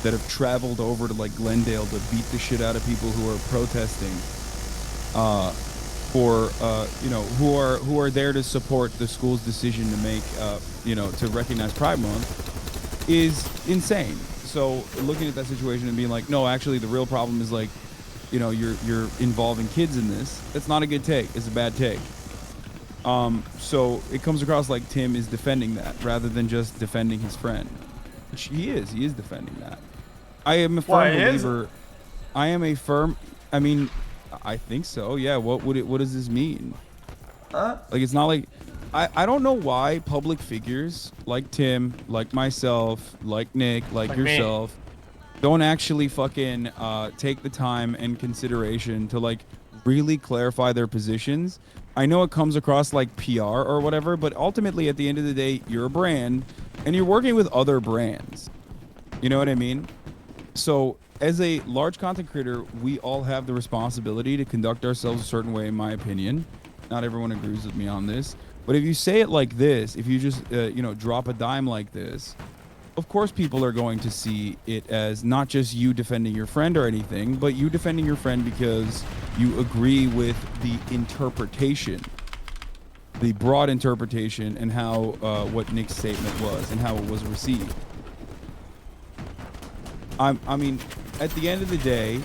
that have traveled over to like Glendale to beat the shit out of people who are protesting, for you know, who are there to support the school's decision to make, you know, to recognize Pride Month, is insane. So looking at that situation and being like, no, actually the real problem is like, you know, you're involving kids in this. That's not a good take. It's a bad take. So it comes across like Tim is defending that rather than just defending his friend, which he is. He is defending that. I am a firm believer. I am a firm. I mean, I think so. Yeah. What does this mean? Like, it's not like, I don't know why public figures like Tim, like myself, like Nick, like yourself, don't actually fucking take the time and consideration to like really clarify their positions. I know it comes across like PR or whatever, but ultimately at the end of the day, you're a brand and you're working with other brands. You know what I mean? So as a large content creator, we all have the responsibility to conduct ourselves a certain way, in my opinion. Not everyone agrees with me on this, but if you say it like this, if you just, you know, drop a dime like this, of course people are going to see it as not just you defending your friend or anything, but you defending your friend because you agree with the interpretation, the broad interpretation, and how what Nick's statement was and how it was received. I mean, at the end of the day,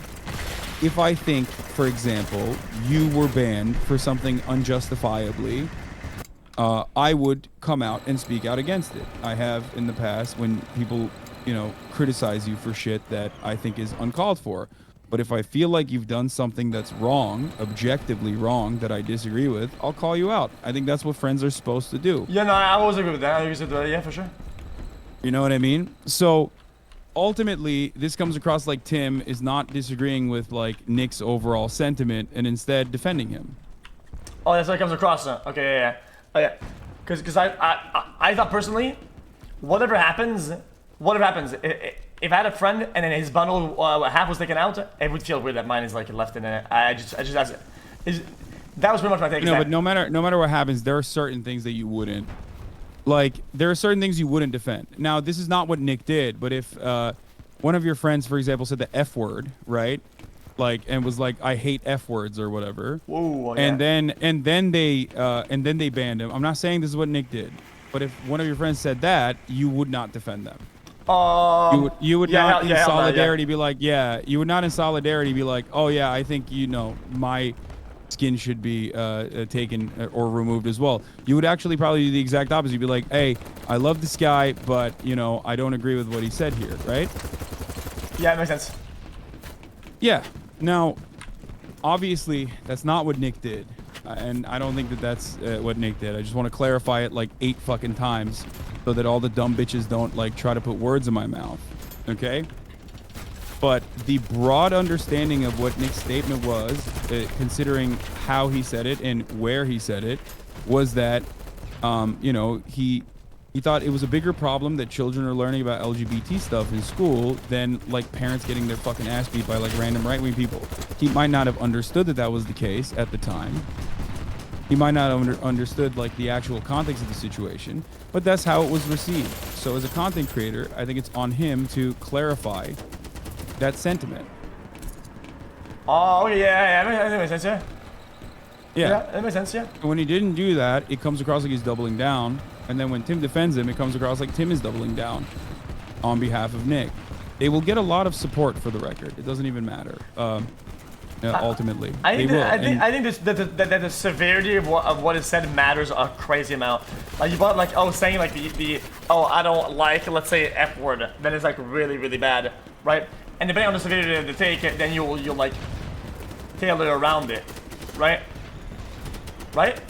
if I think, for example, you were banned for something unjustifiably, I would come out and speak out against it. I have in the past when people, you know, criticize you for shit that I think is uncalled for. But if I feel like you've done something that's wrong, objectively wrong, that I disagree with, I'll call you out. I think that's what friends are supposed to do. Yeah, no, I always agree with that. I agree with that. Yeah, for sure. You know what I mean? So ultimately, this comes across like Tim is not disagreeing with like Nick's overall sentiment and instead defending him. Oh, that's how it comes across. Okay, yeah. Oh yeah, because I thought personally, whatever happens, if I had a friend and then his bundle half was taken out, it would feel weird that mine is like left in it. That was pretty much my take. No, but no matter what happens, there are certain things that you wouldn't, like there are certain things you wouldn't defend. Now, this is not what Nick did, but if one of your friends, for example, said the F word, right? Like, and was like, I hate F words or whatever. Whoa, yeah. And then they banned him. I'm not saying this is what Nick did, but if one of your friends said that, you would not defend them. You would not in solidarity be like, yeah, you would not in solidarity be like, oh yeah, I think, you know, my skin should be taken or removed as well. You would actually probably do the exact opposite. You'd be like, hey, I love this guy, but you know, I don't agree with what he said here, right? Yeah, it makes sense. Yeah. Now, obviously, that's not what Nick did, and I don't think that that's what Nick did. I just want to clarify it like 8 fucking times so that all the dumb bitches don't like try to put words in my mouth, okay? But the broad understanding of what Nick's statement was, considering how he said it and where he said it, was that, you know, he thought it was a bigger problem that children are learning about LGBT stuff in school than like parents getting their fucking ass beat by like random right-wing people. He might not have understood that that was the case at the time. He might not have understood like the actual context of the situation, but that's how it was received. So as a content creator, I think it's on him to clarify that sentiment. Oh yeah, that makes sense, yeah. Yeah, that makes sense, yeah. And when he didn't do that, it comes across like he's doubling down. And then when Tim defends him, it comes across like Tim is doubling down on behalf of Nick. They will get a lot of support for the record. It doesn't even matter. Ultimately, I think that the severity of what is said matters a crazy amount. Like you bought like saying like the I don't like, let's say, F word, then it's like really really bad, right? And depending on the severity of the take, then you'll like tailor around it, right? Right?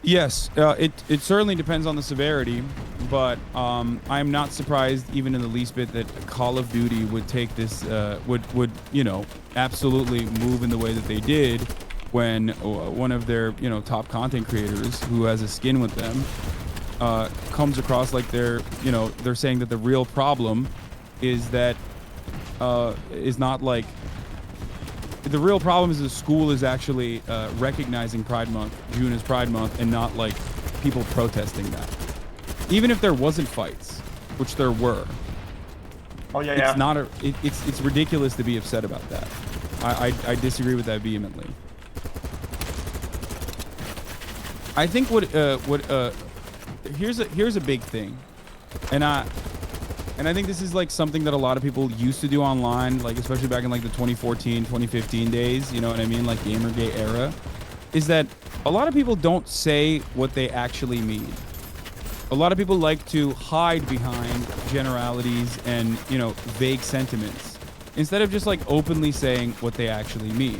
Yes, it certainly depends on the severity, but I'm not surprised even in the least bit that Call of Duty would take this, would you know, absolutely move in the way that they did when one of their, you know, top content creators who has a skin with them comes across like they're saying that the real problem is that is not like, the real problem is the school is actually recognizing Pride Month, June as Pride Month, and not like people protesting that. Even if there wasn't fights, which there were, Oh yeah, it's yeah. not a. It's ridiculous to be upset about that. I disagree with that vehemently. I think here's a big thing, and I think this is like something that a lot of people used to do online, like especially back in like the 2014, 2015 days, you know what I mean, like Gamergate era, is that a lot of people don't say what they actually mean. A lot of people like to hide behind generalities and, you know, vague sentiments instead of just like openly saying what they actually mean.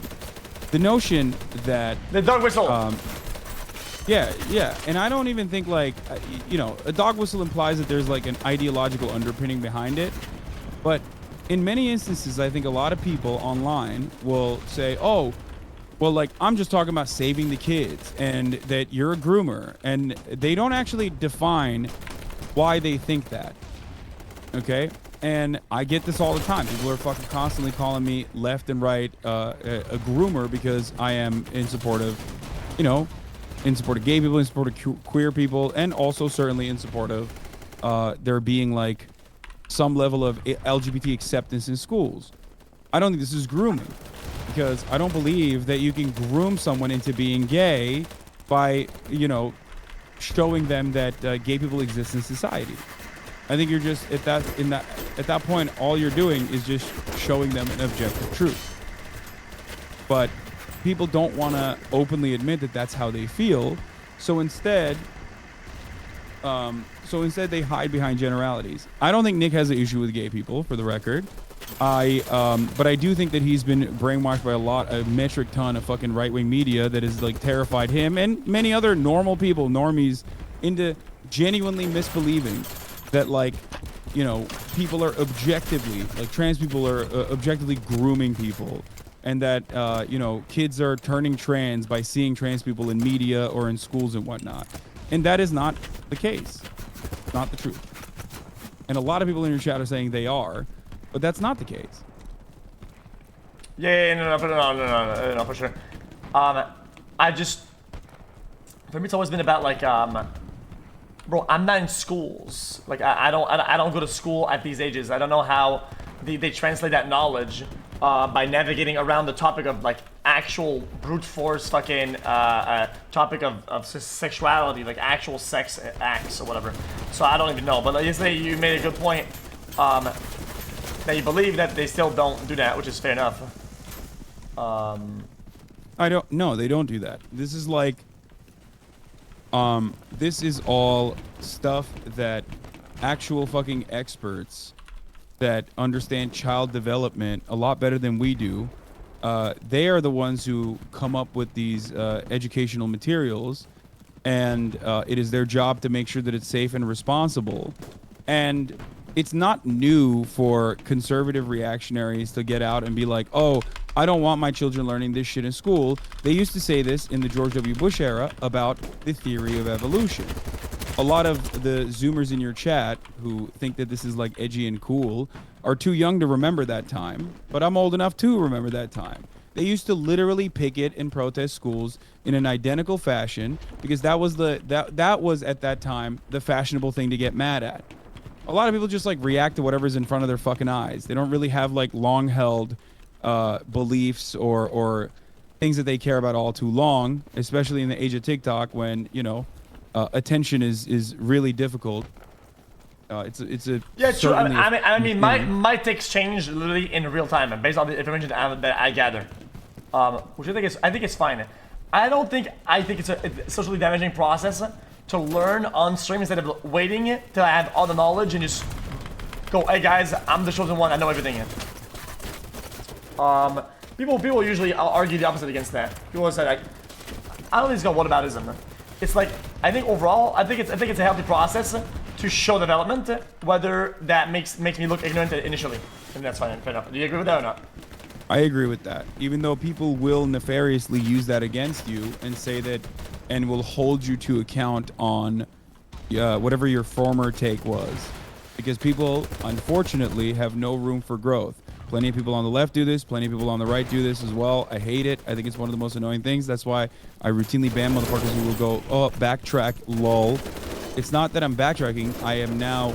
The notion that the dog whistle. Yeah, and I don't even think like, you know, a dog whistle implies that there's like an ideological underpinning behind it. But in many instances, I think a lot of people online will say, oh, well, like, I'm just talking about saving the kids and that you're a groomer. And they don't actually define why they think that. Okay? And I get this all the time. People are fucking constantly calling me left and right a groomer because I am in support of, you know, in support of gay people, in support of queer people, and also certainly in support of there being like some level of LGBT acceptance in schools. I don't think this is grooming, because I don't believe that you can groom someone into being gay by, you know, showing them that gay people exist in society. I think you're just at that point, all you're doing is just showing them an objective truth. But people don't want to openly admit that that's how they feel, so instead they hide behind generalities. I don't think Nick has an issue with gay people, for the record. But I do think that he's been brainwashed by a metric ton of fucking right-wing media that has like terrified him and many other normal people, normies, into genuinely misbelieving that, like, you know, people are objectively, like trans people are objectively grooming people, and that, you know, kids are turning trans by seeing trans people in media or in schools and whatnot. And that is not the case. Not the truth. And a lot of people in your chat are saying they are, but that's not the case. Yeah, no, for sure. I just, for me, it's always been about like, bro, I'm not in schools. Like, I don't go to school at these ages. I don't know how they translate that knowledge by navigating around the topic of like actual brute force fucking topic of sexuality, like actual sex acts or whatever. So I don't even know. But like, yesterday you made a good point. That you believe that they still don't do that, which is fair enough. No, they don't do that. This is like, this is all stuff that actual fucking experts that understand child development a lot better than we do. They are the ones who come up with these educational materials, and it is their job to make sure that it's safe and responsible. And it's not new for conservative reactionaries to get out and be like, oh, I don't want my children learning this shit in school. They used to say this in the George W. Bush era about the theory of evolution. A lot of the Zoomers in your chat who think that this is like edgy and cool are too young to remember that time, but I'm old enough to remember that time. They used to literally picket and protest schools in an identical fashion because that was that was at that time the fashionable thing to get mad at. A lot of people just like react to whatever's in front of their fucking eyes. They don't really have like long held beliefs or things that they care about all too long, especially in the age of TikTok when, you know, attention is really difficult. It's a yeah, true. I mean, my takes change literally in real time and based on the information that I gather, which I think is fine. I think it's a socially damaging process to learn on stream instead of waiting till I have all the knowledge and just go, hey guys, I'm the chosen one, I know everything. People usually argue the opposite against that. People say like, I don't think it's got whataboutism. It's like, I think overall, I think it's a healthy process to show development, whether that makes me look ignorant initially. And that's fine, fair enough. Do you agree with that or not? I agree with that. Even though people will nefariously use that against you and say that, and will hold you to account on whatever your former take was. Because people, unfortunately, have no room for growth. Plenty of people on the left do this. Plenty of people on the right do this as well. I hate it. I think it's one of the most annoying things. That's why I routinely ban motherfuckers who will go, oh, backtrack, lol. It's not that I'm backtracking. I am now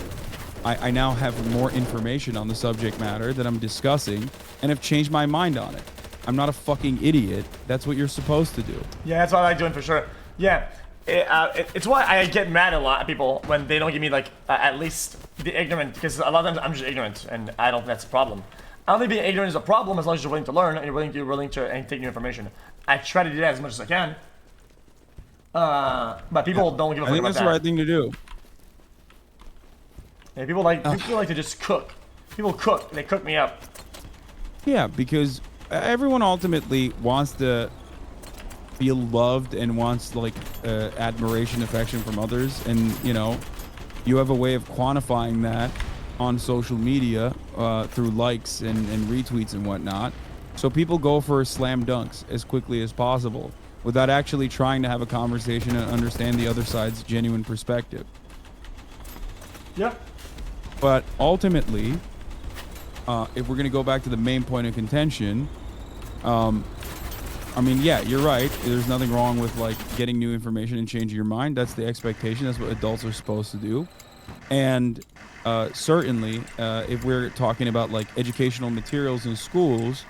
I now have more information on the subject matter that I'm discussing and have changed my mind on it. I'm not a fucking idiot. That's what you're supposed to do. Yeah, that's what I like doing for sure. Yeah, it's why I get mad at a lot of people when they don't give me like at least the ignorant, because a lot of times I'm just ignorant and I don't think that's a problem. I don't think being ignorant is a problem as long as you're willing to learn and you're willing to and take new information. I try to do that as much as I can. But people don't give a fuck about that. I think that's the right thing to do. Yeah, people like to just cook. People cook. They cook me up. Yeah, because everyone ultimately wants to feel loved and wants like admiration, affection from others, and you know, you have a way of quantifying that on social media through likes and retweets and whatnot. So people go for slam dunks as quickly as possible without actually trying to have a conversation and understand the other side's genuine perspective. Yep. But ultimately, if we're going to go back to the main point of contention, I mean, yeah, you're right. There's nothing wrong with like getting new information and changing your mind. That's the expectation. That's what adults are supposed to do. And certainly, if we're talking about like educational materials in schools,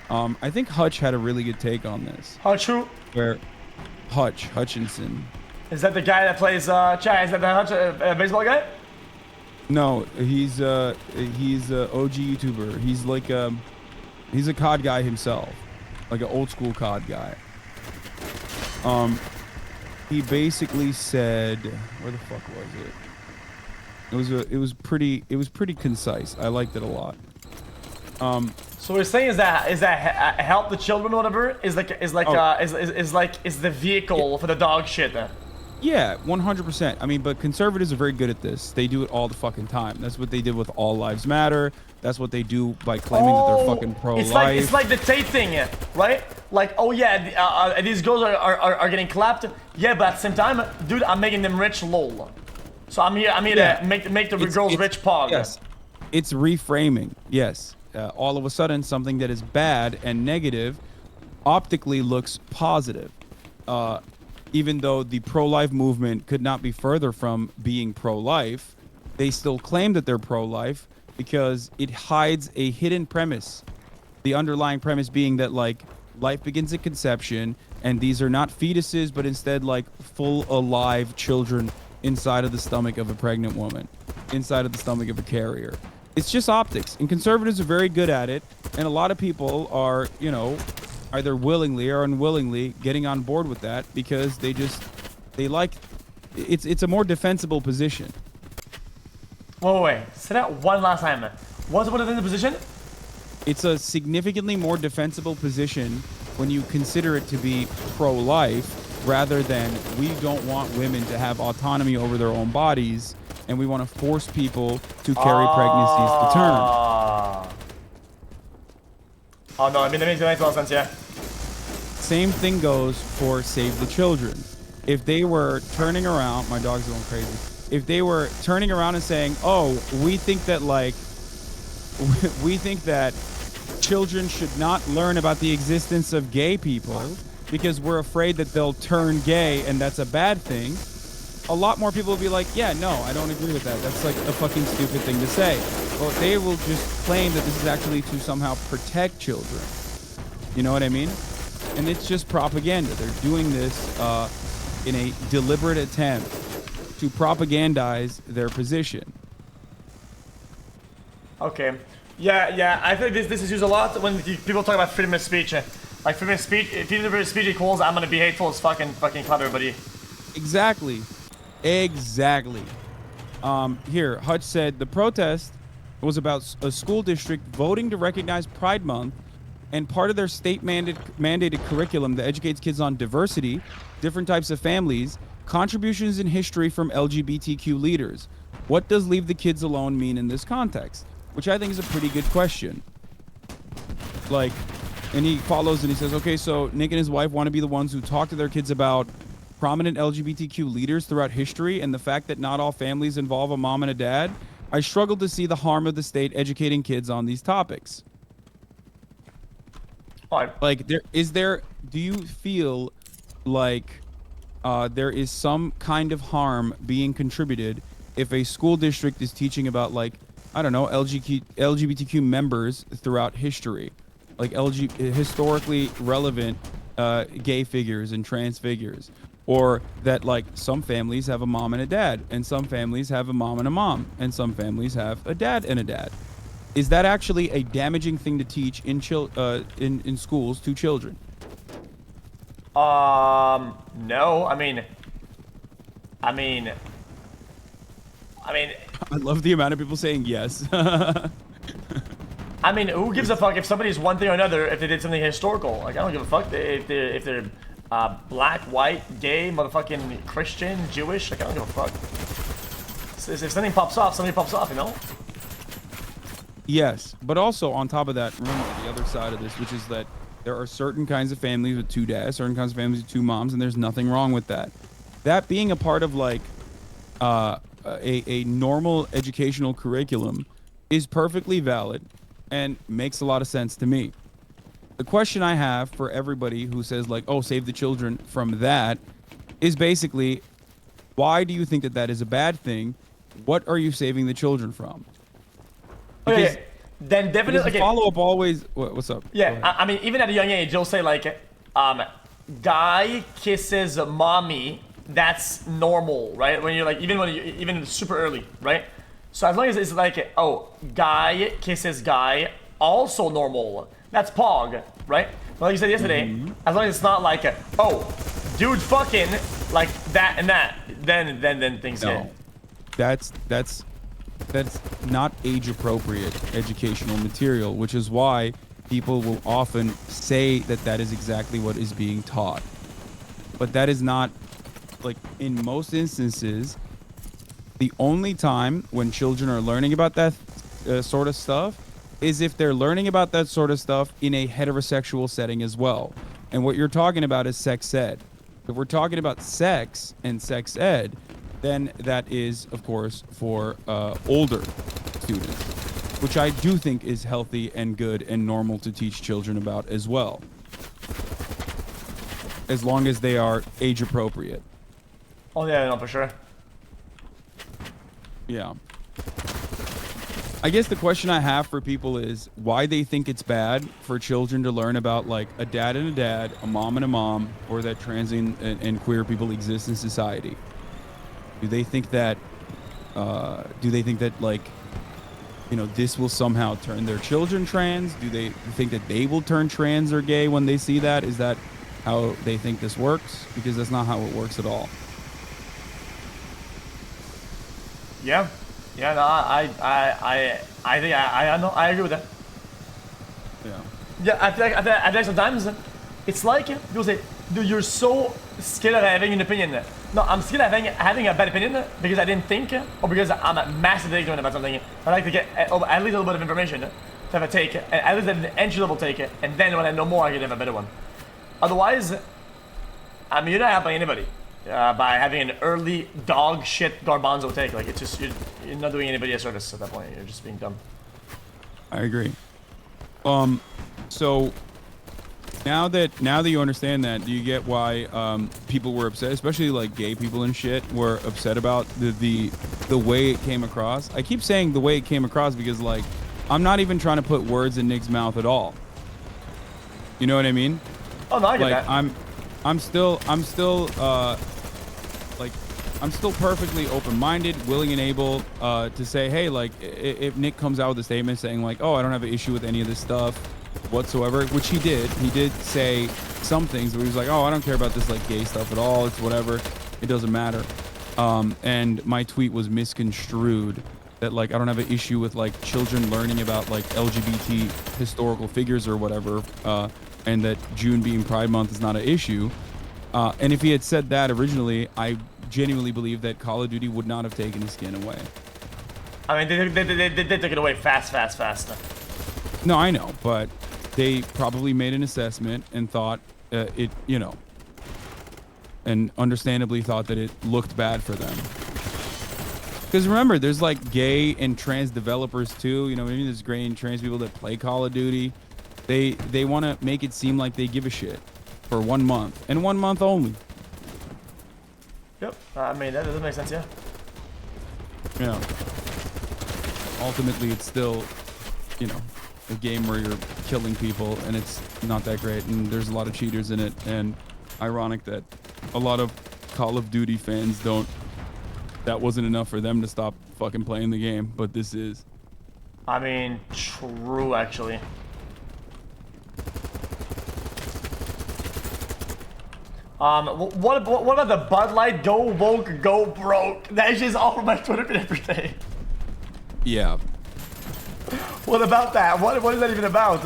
I think Hutch had a really good take on this. Hutch who? Where Hutchinson. Is that the guy that plays Chad? Is that the Hutch baseball guy? No, he's a OG YouTuber. He's like he's a COD guy himself, like an old school COD guy. He basically said, where the fuck was it? It was pretty concise. I liked it a lot. So what you're saying is that help the children or whatever is the vehicle for the dog shit. Yeah, 100%. I mean, but conservatives are very good at this. They do it all the fucking time. That's what they did with All Lives Matter. That's what they do by claiming that they're fucking pro-life. It's like the Tate thing, right? Like, oh yeah, these girls are getting clapped. Yeah, but at the same time, dude, I'm making them rich, lol. So I'm here to make the girls rich, pog. Yes, it's reframing. Yes, all of a sudden, something that is bad and negative optically looks positive. Even though the pro-life movement could not be further from being pro-life, they still claim that they're pro-life because it hides a hidden premise. The underlying premise being that like life begins at conception and these are not fetuses, but instead like full alive children inside of the stomach of a pregnant woman, inside of the stomach of a carrier. It's just optics, and conservatives are very good at it, and a lot of people are, you know, either willingly or unwillingly getting on board with that because they like it's a more defensible position. Wait. Say that one last time. What's the defensible position? It's a significantly more defensible position when you consider it to be pro-life rather than we don't want women to have autonomy over their own bodies and we want to force people to carry pregnancies to term. Oh no, I mean that makes a lot of sense, yeah. Same thing goes for Save the Children. If they were turning around, my dog's going crazy. If they were turning around and saying, "Oh, we think that children should not learn about the existence of gay people because we're afraid that they'll turn gay and that's a bad thing," a lot more people will be like, "Yeah, no, I don't agree with that. That's like a fucking stupid thing to say." Well, they will just claim that this is actually to somehow protect children. You know what I mean? And it's just propaganda. They're doing this in a deliberate attempt to propagandize their position. Okay. Yeah. I think this is used a lot when people talk about freedom of speech. Like freedom of speech equals I'm gonna be hateful as fucking cut everybody. Exactly. Here, Hutch said the protest was about a school district voting to recognize Pride Month and part of their state mandated curriculum that educates kids on diversity, different types of families, contributions in history from LGBTQ leaders. What does leave the kids alone mean in this context? Which I think is a pretty good question. Like, and he follows and he says, okay, so Nick and his wife want to be the ones who talk to their kids about prominent LGBTQ leaders throughout history and the fact that not all families involve a mom and a dad. I struggle to see the harm of the state educating kids on these topics. Like, do you feel like there is some kind of harm being contributed if a school district is teaching about like, I don't know, LGBTQ members throughout history, like historically relevant gay figures and trans figures, or that like some families have a mom and a dad, and some families have a mom and a mom, and some families have a dad and a dad. Is that actually a damaging thing to teach in schools to children? No. I mean, I love the amount of people saying yes. I mean, who gives a fuck if somebody's one thing or another if they did something historical? Like, I don't give a fuck if they're black, white, gay, motherfucking Christian, Jewish. Like, I don't give a fuck. If something pops off, something pops off, you know? Yes, but also on top of that, remember the other side of this, which is that there are certain kinds of families with two dads, certain kinds of families with two moms, and there's nothing wrong with that. That being a part of like a normal educational curriculum is perfectly valid and makes a lot of sense to me. The question I have for everybody who says like, oh, save the children from that is basically, why do you think that that is a bad thing? What are you saving the children from? Because, then definitely okay. Follow up always. What's up? Yeah, I mean, even at a young age, you'll say like, guy kisses mommy. That's normal, right? When you're like, even super early, right? So as long as it's like, oh, guy kisses guy, also normal. That's pog, right? Like you said yesterday, as long as it's not like, oh, dude, fucking like that and that, then things no. That's not age appropriate educational material, which is why people will often say that that is exactly what is being taught. But that is not, like, in most instances, the only time when children are learning about that sort of stuff is if they're learning about that sort of stuff in a heterosexual setting as well. And what you're talking about is sex ed. If we're talking about sex and sex ed, then that is, of course, for older students, which I do think is healthy and good and normal to teach children about as well, as long as they are age appropriate. Oh yeah, no, for sure. Yeah. I guess the question I have for people is why they think it's bad for children to learn about like a dad and a dad, a mom and a mom, or that trans and queer people exist in society. Do they think that like, you know, this will somehow turn their children trans? Do they think that they will turn trans or gay when they see that? Is that how they think this works? Because that's not how it works at all. Yeah. Yeah, no, I think I agree with that. Yeah. Yeah, I feel like sometimes it's like people say, dude, you're so scared of having an opinion. No, I'm scared of having a bad opinion because I didn't think, or because I'm massively ignorant about something. I like to get at least a little bit of information to have a take, at least an entry level take, and then when I know more, I can have a better one. Otherwise, I mean, you're not helping anybody by having an early dog shit garbanzo take. Like, it's just, you're not doing anybody a service at that point. You're just being dumb. I agree. So now that you understand that, do you get why people were upset, especially like gay people and shit, were upset about the way it came across? I keep saying the way it came across because like I'm not even trying to put words in Nick's mouth at all. You know what I mean? Oh no, I get like, that. I'm still perfectly open-minded, willing and able to say, hey, like, if Nick comes out with a statement saying, like, oh, I don't have an issue with any of this stuff whatsoever, which he did say some things where he was like, oh, I don't care about this, like, gay stuff at all. It's whatever. It doesn't matter. And my tweet was misconstrued that, like, I don't have an issue with, like, children learning about, like, LGBT historical figures or whatever, and that June being Pride Month is not an issue. And if he had said that originally, I genuinely believe that Call of Duty would not have taken his skin away. I mean, they took it away fast. No, I know, but they probably made an assessment and thought it, you know, and understandably thought that it looked bad for them. Because remember, there's like gay and trans developers too. You know, maybe there's gay and trans people that play Call of Duty. They want to make it seem like they give a shit for 1 month and 1 month only. Yep. I mean, that doesn't make sense, yeah. you know, ultimately it's still, you know, a game where you're killing people and it's not that great and there's a lot of cheaters in it, and ironic that a lot of Call of Duty fans that wasn't enough for them to stop fucking playing the game, but this is. I mean, true, actually. What about the Bud Light Go Woke Go Broke? That shit's all from my Twitter feed every day. Yeah. What about that? What is that even about?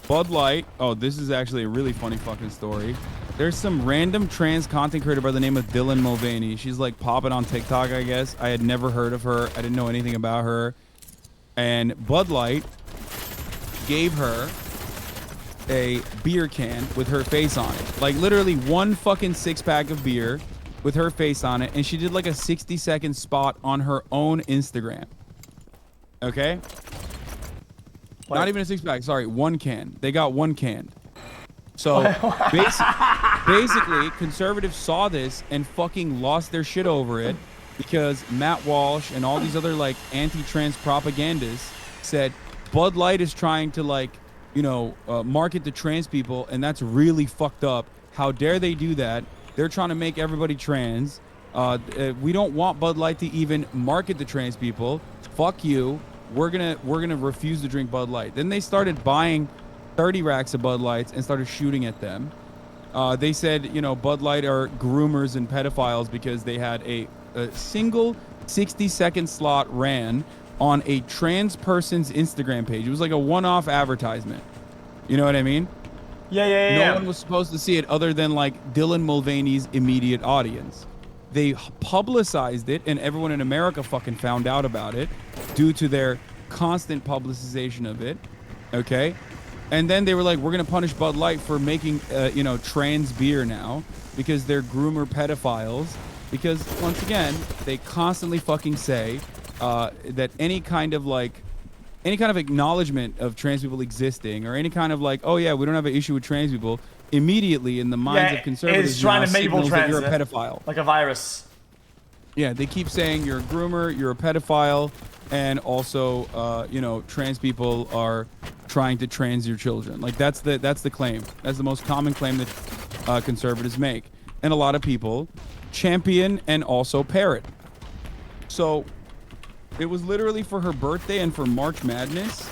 Bud Light. Oh, this is actually a really funny fucking story. There's some random trans content creator by the name of Dylan Mulvaney. She's like popping on TikTok, I guess. I had never heard of her. I didn't know anything about her. And Bud Light gave her a beer can with her face on it. Like literally one fucking 6-pack of beer with her face on it. And she did like a 60-second spot on her own Instagram. Okay? What? Not even a 6-pack. Sorry, one can. They got one can. So basically, conservatives saw this and fucking lost their shit over it because Matt Walsh and all these other like anti-trans propagandists said Bud Light is trying to like, you know, market to trans people, and that's really fucked up. How dare they do that? They're trying to make everybody trans. We don't want Bud Light to even market to trans people. Fuck you. We're gonna refuse to drink Bud Light. Then they started buying 30 racks of Bud Lights and started shooting at them. They said, you know, Bud Light are groomers and pedophiles because they had a single 60-second slot ran on a trans person's Instagram page. It was like a one-off advertisement. You know what I mean? Yeah. No one was supposed to see it other than like Dylan Mulvaney's immediate audience. They publicized it and everyone in America fucking found out about it due to their constant publicization of it. Okay? And then they were like, we're going to punish Bud Light for making, you know, trans beer now because they're groomer pedophiles. Because, once again, they constantly fucking say that any kind of acknowledgement of trans people existing or any kind of like, oh, yeah, we don't have an issue with trans people, immediately in the minds of conservatives, it's trying to make people trans. You're a pedophile. Like a virus. Yeah, they keep saying you're a groomer, you're a pedophile, and also, you know, trans people are trying to trans your children. Like that's the claim. That's the most common claim that conservatives make, and a lot of people champion and also parrot. So it was literally for her birthday and for March Madness,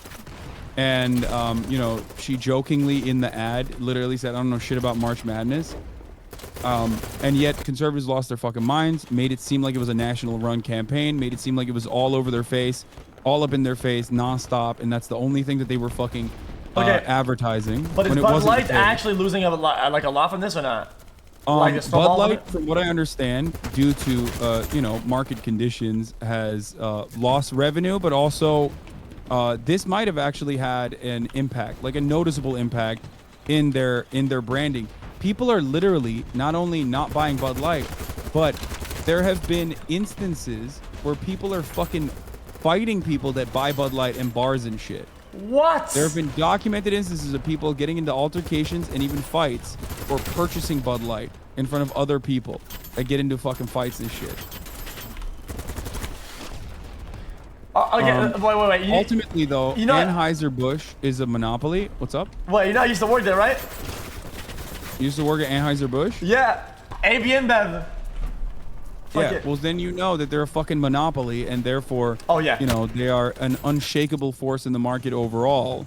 and you know, she jokingly in the ad literally said, I don't know shit about March Madness. And yet conservatives lost their fucking minds, made it seem like it was a national run campaign, made it seem like it was all over their face, all up in their face, nonstop, and that's the only thing that they were fucking advertising. But is Bud Light actually losing a lot from this or not? Like Bud Light, from what I understand, due to you know, market conditions, has lost revenue, but also this might have actually had an impact, like a noticeable impact in their branding. People are literally not only not buying Bud Light, but there have been instances where people are fucking fighting people that buy Bud Light in bars and shit. What? There have been documented instances of people getting into altercations and even fights for purchasing Bud Light in front of other people that get into fucking fights and shit. Wait. Ultimately, though, you know, Anheuser-Busch is a monopoly. What's up? Well, you know, I used to work there, right? You used to work at Anheuser-Busch? Yeah. AB InBev. Yeah, well then you know that they're a fucking monopoly, and therefore, you know, they are an unshakable force in the market overall.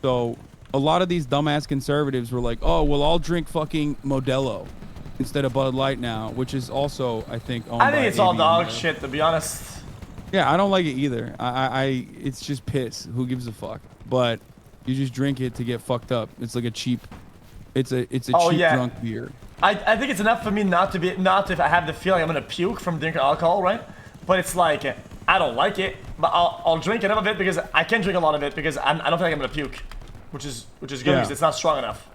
So a lot of these dumbass conservatives were like, oh, well, I'll drink fucking Modelo instead of Bud Light now, which is also, I think, owned by it's all dog shit, to be honest. Yeah, I don't like it either. It's just piss. Who gives a fuck? But you just drink it to get fucked up. It's like a cheap, it's a cheap drunk beer. I think it's enough for me not to have the feeling I'm gonna puke from drinking alcohol, right? But it's like, I don't like it, but I'll drink enough of it because I can drink a lot of it because I don't feel like I'm gonna puke, which is good because it's not strong enough.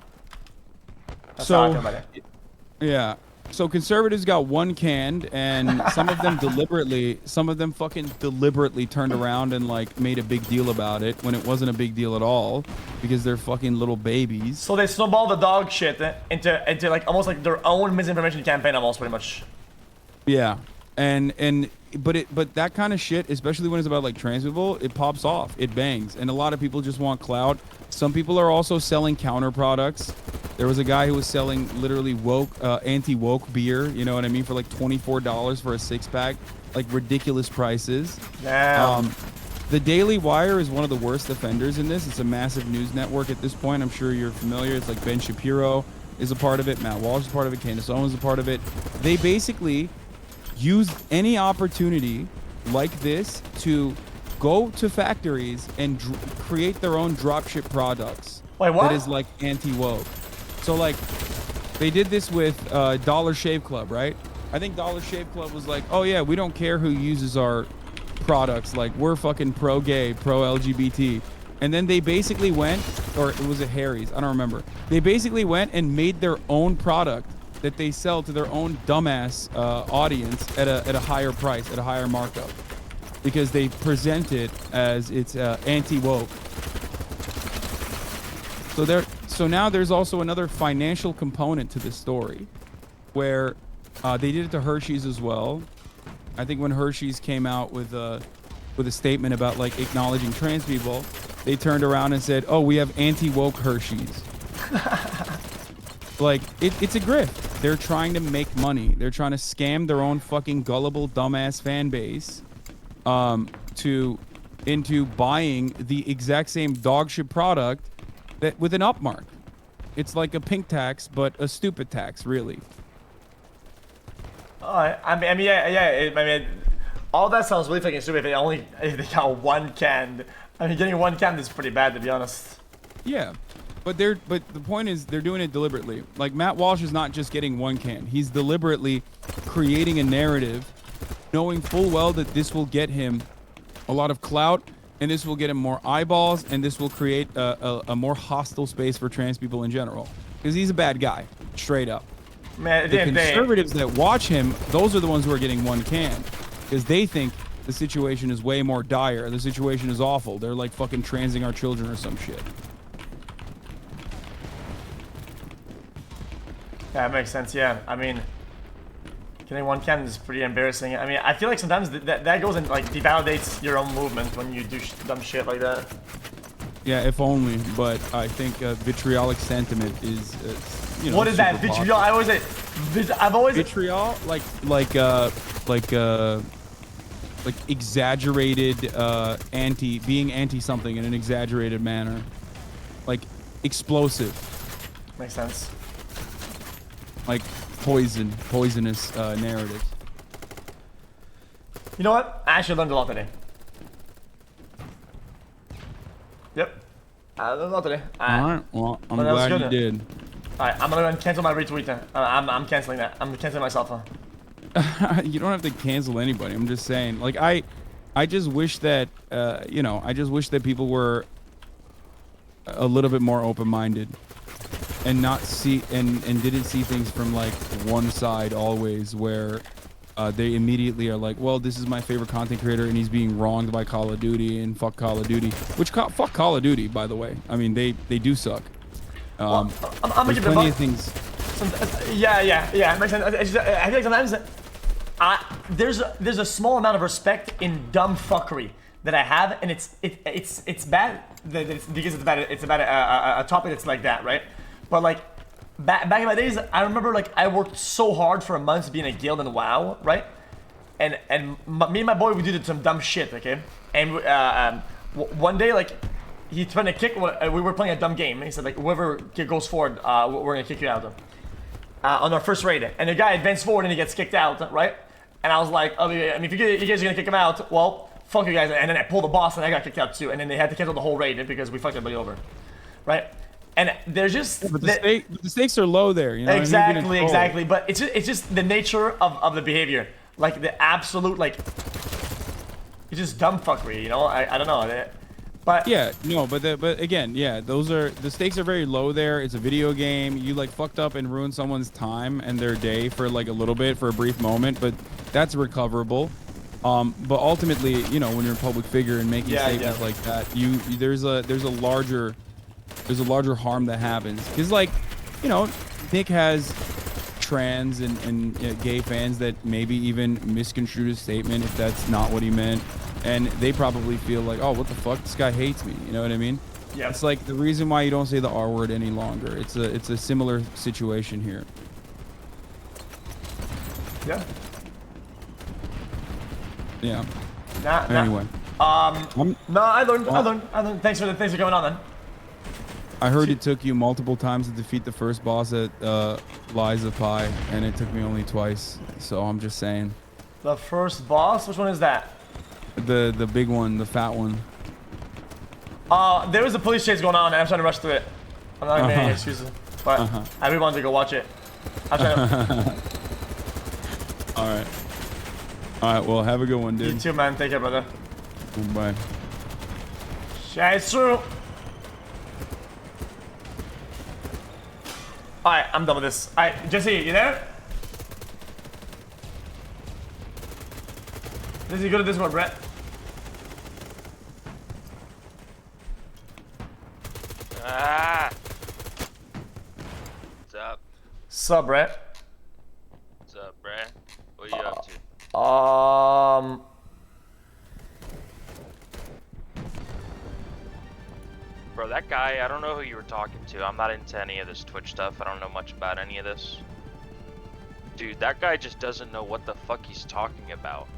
That's how I feel about it. Yeah. So conservatives got one canned, and some of them fucking deliberately turned around and like made a big deal about it when it wasn't a big deal at all because they're fucking little babies. So they snowballed the dog shit into like almost like their own misinformation campaign, almost pretty much. Yeah, But that kind of shit, especially when it's about like trans people, it pops off, it bangs, and a lot of people just want clout. Some people are also selling counter products. There was a guy who was selling literally woke, anti-woke beer, you know what I mean, for like $24 for a 6-pack, like ridiculous prices. Damn. The Daily Wire is one of the worst offenders in this. It's a massive news network at this point. I'm sure you're familiar. It's like Ben Shapiro is a part of it, Matt Walsh is a part of it, Candace Owens is a part of it. They basically use any opportunity like this to go to factories and create their own dropship products. Wait, what? That is like anti-woke. So like they did this with Dollar Shave Club, right? I think Dollar Shave Club was like, oh yeah, we don't care who uses our products, like we're fucking pro-gay, pro-LGBT. And then they basically went, or it was a Harry's, I don't remember. They basically went and made their own product that they sell to their own dumbass audience at a higher price, at a higher markup, because they present it as it's anti-woke. So now there's also another financial component to this story, where they did it to Hershey's as well. I think when Hershey's came out with a statement about like acknowledging trans people, they turned around and said, "Oh, we have anti-woke Hershey's." Like it's a grift. They're trying to make money. They're trying to scam their own fucking gullible dumbass fan base into buying the exact same dog shit product that with an upmark. It's like a pink tax, but a stupid tax, really. I mean, all that sounds really fucking stupid. If they got one canned, I mean, getting one canned is pretty bad, to be honest. Yeah, but the point is they're doing it deliberately. Like Matt Walsh is not just getting one can; he's deliberately creating a narrative, knowing full well that this will get him a lot of clout, and this will get him more eyeballs, and this will create a more hostile space for trans people in general. Because he's a bad guy, straight up. Man, the conservatives that watch him, those are the ones who are getting one can, because they think the situation is way more dire. The situation is awful. They're like fucking transing our children or some shit. Yeah, that makes sense. Yeah, I mean, getting one can is pretty embarrassing. I mean, I feel like sometimes that goes and like devalidates your own movement when you do dumb shit like that. Yeah, if only. But I think vitriolic sentiment is, you know. What is that vitriol? I always say, I've always vitriol, like exaggerated being anti something in an exaggerated manner, like explosive. Makes sense. Like poisonous narratives. You know what? I actually learned a lot today. Yep. I learned a lot today. Alright, well, I'm glad you did. Alright, I'm gonna go and cancel my retweet then. I'm canceling that. I'm canceling myself. You don't have to cancel anybody. I'm just saying. Like, I just wish that, you know, I just wish that people were a little bit more open-minded. And not see and didn't see things from like one side always, where they immediately are like, well, this is my favorite content creator and he's being wronged by Call of Duty and fuck Call of Duty, which fuck Call of Duty, by the way. I mean, they do suck. I'm there's plenty of things. Yeah. It makes sense. I feel like sometimes there's a small amount of respect in dumb fuckery that I have, and it's bad because it's about a topic that's like that, right? But like back in my days, I remember like I worked so hard for a month to be in a guild in WoW, right? And me and my boy, we did some dumb shit, okay? And one day, like, he tried to kick. We were playing a dumb game. And he said like, whoever goes forward, we're gonna kick you out. On our first raid, and the guy advanced forward and he gets kicked out, right? And I was like, oh, I mean, if you guys are gonna kick him out, well, fuck you guys. And then I pulled the boss and I got kicked out too. And then they had to cancel the whole raid because we fucked everybody over, right? And there's just yeah, but the stakes are low there, you know. Exactly. But it's just the nature of the behavior, like the absolute like, it's just dumb fuckery, you know. I don't know, but yeah, no, but again, yeah, those are the stakes are very low there. It's a video game. You like fucked up and ruined someone's time and their day for like a little bit, for a brief moment, but that's recoverable. But ultimately, you know, when you're a public figure and making statements like that, there's a larger harm that happens. Because, like, you know, Nick has trans and gay fans that maybe even misconstrued his statement if that's not what he meant, and they probably feel like, oh, what the fuck, this guy hates me. You know what I mean? Yeah. It's like the reason why you don't say the R word any longer. It's a similar situation here. Yeah. Yeah. Nah. Anyway. No, I learned. Thanks for going on then. I heard it took you multiple times to defeat the first boss at Liza Pi, and it took me only twice. So I'm just saying. The first boss? Which one is that? The big one, the fat one. There was a police chase going on, and I'm trying to rush through it. I'm not gonna make any excuses, but I really wanted to go watch it. I'm trying to. All right. Well, have a good one, dude. You too, man. Take care, brother. Bye. Chase through. Alright, I'm done with this. Alright, Jesse, you there? Jesse, go to Discord, Brett. What's up? Sup, Brett? What's up, Brett? What are you up to? Bro, that guy, I don't know who you were talking to. I'm not into any of this Twitch stuff. I don't know much about any of this. Dude, that guy just doesn't know what the fuck he's talking about.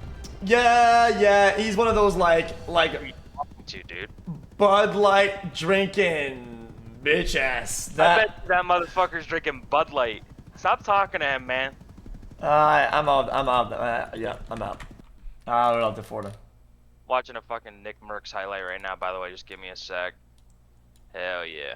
Yeah, he's one of those like Who are you talking to, dude? Bud Light drinking bitch ass. I bet that motherfucker's drinking Bud Light. Stop talking to him, man. I'm out. Yeah, I'm out. We're out to Florida. Watching a fucking Nick Merckx highlight right now, by the way. Just give me a sec. Hell yeah.